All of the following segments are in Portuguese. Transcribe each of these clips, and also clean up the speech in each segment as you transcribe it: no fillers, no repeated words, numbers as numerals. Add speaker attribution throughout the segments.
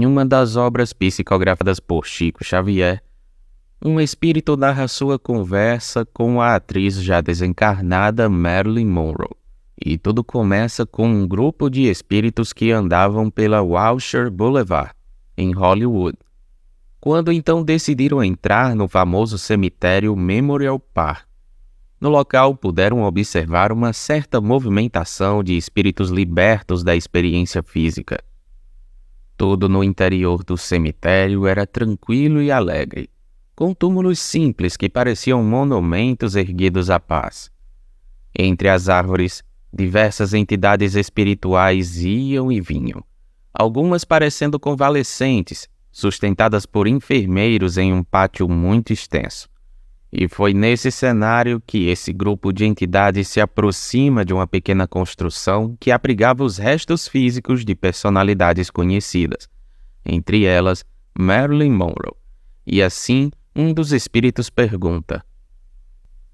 Speaker 1: uma das obras psicografadas por Chico Xavier, um espírito narra sua conversa com a atriz já desencarnada Marilyn Monroe. E tudo começa com um grupo de espíritos que andavam pela Wilshire Boulevard, em Hollywood, quando então decidiram entrar no famoso cemitério Memorial Park. No local puderam observar uma certa movimentação de espíritos libertos da experiência física. Tudo no interior do cemitério era tranquilo e alegre, com túmulos simples que pareciam monumentos erguidos à paz. Entre as árvores, diversas entidades espirituais iam e vinham, algumas parecendo convalescentes, sustentadas por enfermeiros em um pátio muito extenso. E foi nesse cenário que esse grupo de entidades se aproxima de uma pequena construção que abrigava os restos físicos de personalidades conhecidas, entre elas Marilyn Monroe. E assim, um dos espíritos pergunta: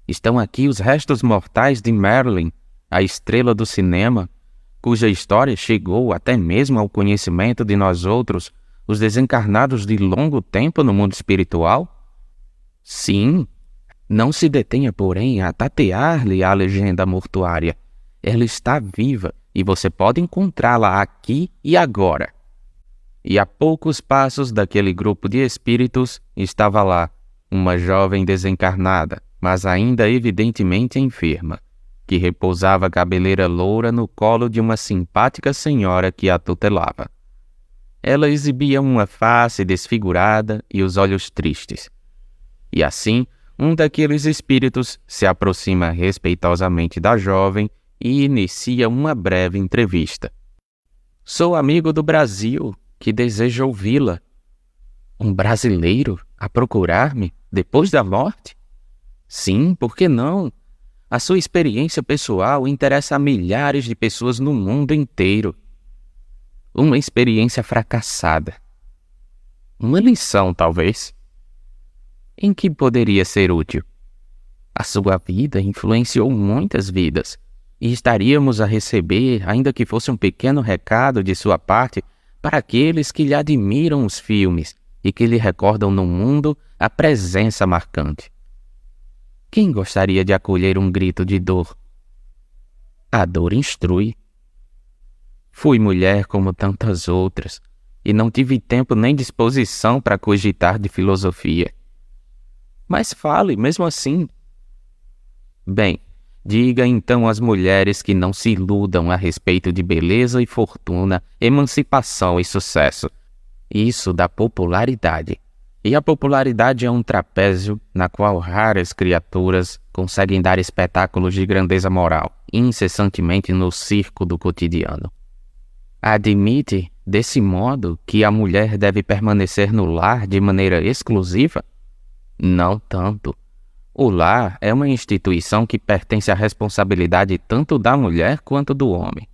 Speaker 1: "Estão aqui os restos mortais de Marilyn, a estrela do cinema, cuja história chegou até mesmo ao conhecimento de nós outros, os desencarnados de longo tempo no mundo espiritual?" "Sim. Não se detenha, porém, a tatear-lhe a legenda mortuária. Ela está viva e você pode encontrá-la aqui e agora." E a poucos passos daquele grupo de espíritos estava lá uma jovem desencarnada, mas ainda evidentemente enferma, que repousava a cabeleira loura no colo de uma simpática senhora que a tutelava. Ela exibia uma face desfigurada e os olhos tristes. E assim, um daqueles espíritos se aproxima respeitosamente da jovem e inicia uma breve entrevista. "Sou amigo do Brasil, que deseja ouvi-la." "Um brasileiro a procurar-me depois da morte?" "Sim, por que não? A sua experiência pessoal interessa a milhares de pessoas no mundo inteiro." "Uma experiência fracassada." "Uma lição, talvez." "Em que poderia ser útil?" "A sua vida influenciou muitas vidas, e estaríamos a receber, ainda que fosse um pequeno recado de sua parte, para aqueles que lhe admiram os filmes e que lhe recordam no mundo a presença marcante." "Quem gostaria de acolher um grito de dor?" "A dor instrui." "Fui mulher como tantas outras, e não tive tempo nem disposição para cogitar de filosofia." "Mas fale, mesmo assim." "Bem, diga então às mulheres que não se iludam a respeito de beleza e fortuna, emancipação e sucesso. Isso dá popularidade. E a popularidade é um trapézio na qual raras criaturas conseguem dar espetáculos de grandeza moral, incessantemente no circo do cotidiano." "Admite, desse modo, que a mulher deve permanecer no lar de maneira exclusiva?" "Não tanto. O lar é uma instituição que pertence à responsabilidade tanto da mulher quanto do homem.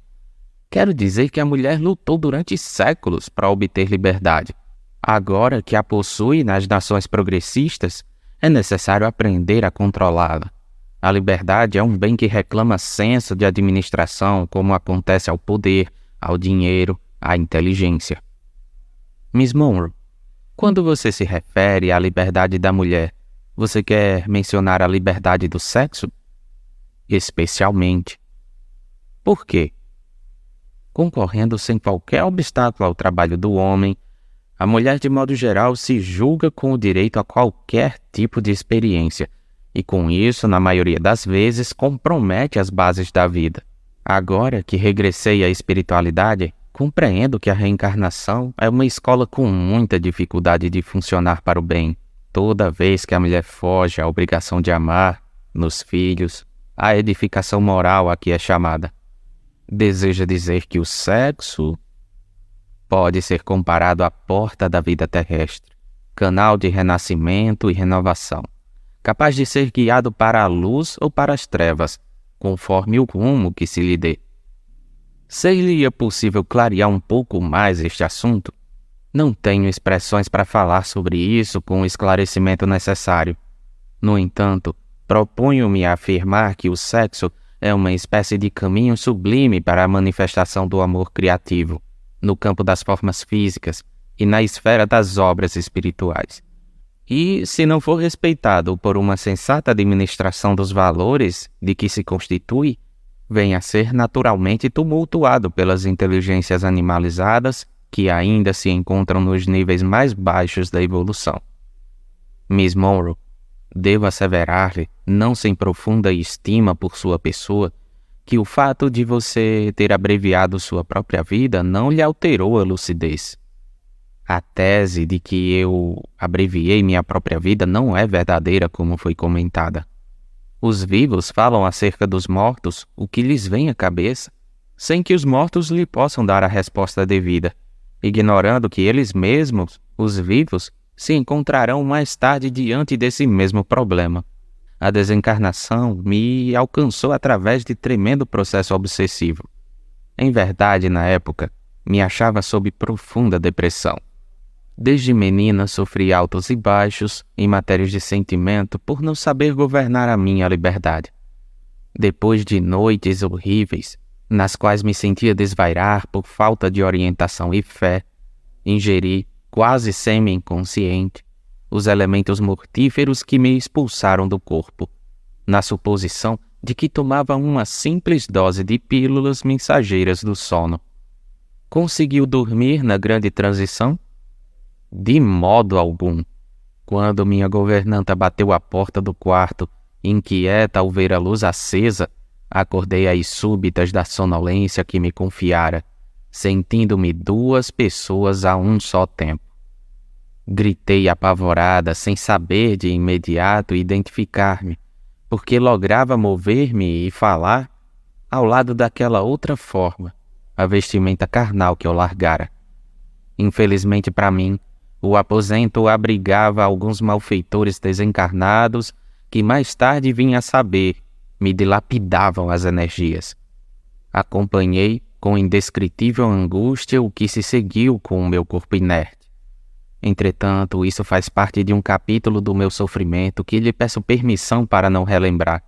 Speaker 1: Quero dizer que a mulher lutou durante séculos para obter liberdade. Agora que a possui nas nações progressistas, é necessário aprender a controlá-la. A liberdade é um bem que reclama senso de administração, como acontece ao poder, ao dinheiro, à inteligência." "Miss Monroe, quando você se refere à liberdade da mulher, você quer mencionar a liberdade do sexo?" "Especialmente." "Por quê?" "Concorrendo sem qualquer obstáculo ao trabalho do homem, a mulher de modo geral se julga com o direito a qualquer tipo de experiência, e com isso, na maioria das vezes, compromete as bases da vida. Agora que regressei à espiritualidade, compreendo que a reencarnação é uma escola com muita dificuldade de funcionar para o bem. Toda vez que a mulher foge à obrigação de amar, nos filhos, à edificação moral a que é chamada. Deseja dizer que o sexo pode ser comparado à porta da vida terrestre, canal de renascimento e renovação, capaz de ser guiado para a luz ou para as trevas, conforme o rumo que se lhe dê. Seria possível clarear um pouco mais este assunto? Não tenho expressões para falar sobre isso com o esclarecimento necessário. No entanto, proponho-me a afirmar que o sexo é uma espécie de caminho sublime para a manifestação do amor criativo, no campo das formas físicas, e na esfera das obras espirituais. E, se não for respeitado por uma sensata administração dos valores de que se constitui, vem a ser naturalmente tumultuado pelas inteligências animalizadas que ainda se encontram nos níveis mais baixos da evolução. Miss Monroe, devo asseverar-lhe, não sem profunda estima por sua pessoa, que o fato de você ter abreviado sua própria vida não lhe alterou a lucidez. A tese de que eu abreviei minha própria vida não é verdadeira como foi comentada. Os vivos falam acerca dos mortos o que lhes vem à cabeça, sem que os mortos lhe possam dar a resposta devida, ignorando que eles mesmos, os vivos, se encontrarão mais tarde diante desse mesmo problema. A desencarnação me alcançou através de tremendo processo obsessivo. Em verdade, na época, me achava sob profunda depressão. Desde menina sofri altos e baixos em matérias de sentimento por não saber governar a minha liberdade. Depois de noites horríveis, nas quais me sentia desvairar por falta de orientação e fé, ingeri, quase semi-inconsciente, os elementos mortíferos que me expulsaram do corpo, na suposição de que tomava uma simples dose de pílulas mensageiras do sono. Conseguiu dormir na grande transição? De modo algum. Quando minha governanta bateu à porta do quarto, inquieta ao ver a luz acesa, acordei às súbitas da sonolência que me confiara, sentindo-me duas pessoas a um só tempo. Gritei apavorada, sem saber de imediato identificar-me, porque lograva mover-me e falar ao lado daquela outra forma, a vestimenta carnal que eu largara. Infelizmente para mim, o aposento abrigava alguns malfeitores desencarnados que mais tarde vim a saber, me dilapidavam as energias. Acompanhei com indescritível angústia o que se seguiu com o meu corpo inerte. Entretanto, isso faz parte de um capítulo do meu sofrimento que lhe peço permissão para não relembrar.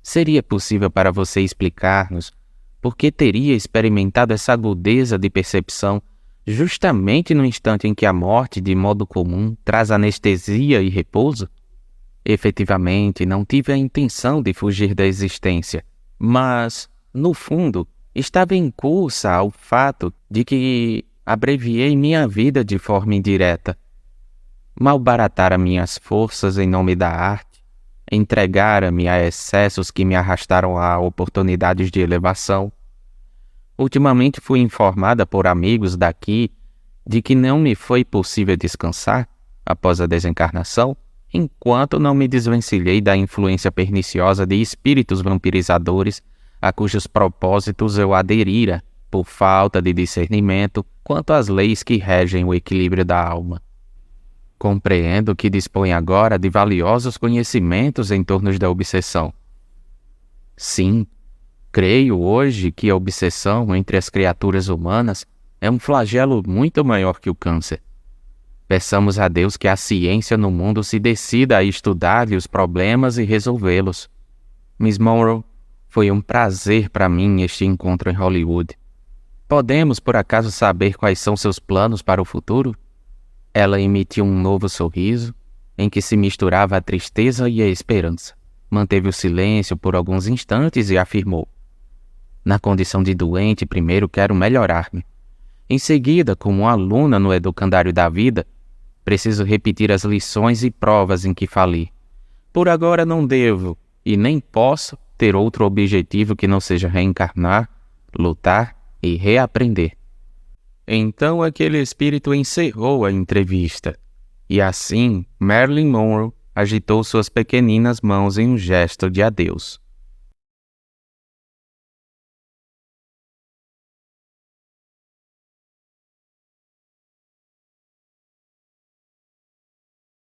Speaker 1: Seria possível para você explicar-nos por que teria experimentado essa agudeza de percepção justamente no instante em que a morte, de modo comum, traz anestesia e repouso? Efetivamente, não tive a intenção de fugir da existência, mas, no fundo, estava incursa ao fato de que abreviei minha vida de forma indireta. Malbaratara minhas forças em nome da arte, entregara-me a excessos que me arrastaram a oportunidades de elevação. Ultimamente fui informada por amigos daqui de que não me foi possível descansar, após a desencarnação, enquanto não me desvencilhei da influência perniciosa de espíritos vampirizadores a cujos propósitos eu aderira por falta de discernimento quanto às leis que regem o equilíbrio da alma. Compreendo que dispõe agora de valiosos conhecimentos em torno da obsessão. Sim, creio hoje que a obsessão entre as criaturas humanas é um flagelo muito maior que o câncer. Peçamos a Deus que a ciência no mundo se decida a estudar-lhe os problemas e resolvê-los. Miss Monroe, foi um prazer para mim este encontro em Hollywood. Podemos, por acaso, saber quais são seus planos para o futuro? Ela emitiu um novo sorriso, em que se misturava a tristeza e a esperança. Manteve o silêncio por alguns instantes e afirmou: na condição de doente, primeiro quero melhorar-me. Em seguida, como aluna no educandário da vida, preciso repetir as lições e provas em que falhei. Por agora não devo, e nem posso, ter outro objetivo que não seja reencarnar, lutar e reaprender. Então aquele espírito encerrou a entrevista, e assim Marilyn Monroe agitou suas pequeninas mãos em um gesto de adeus.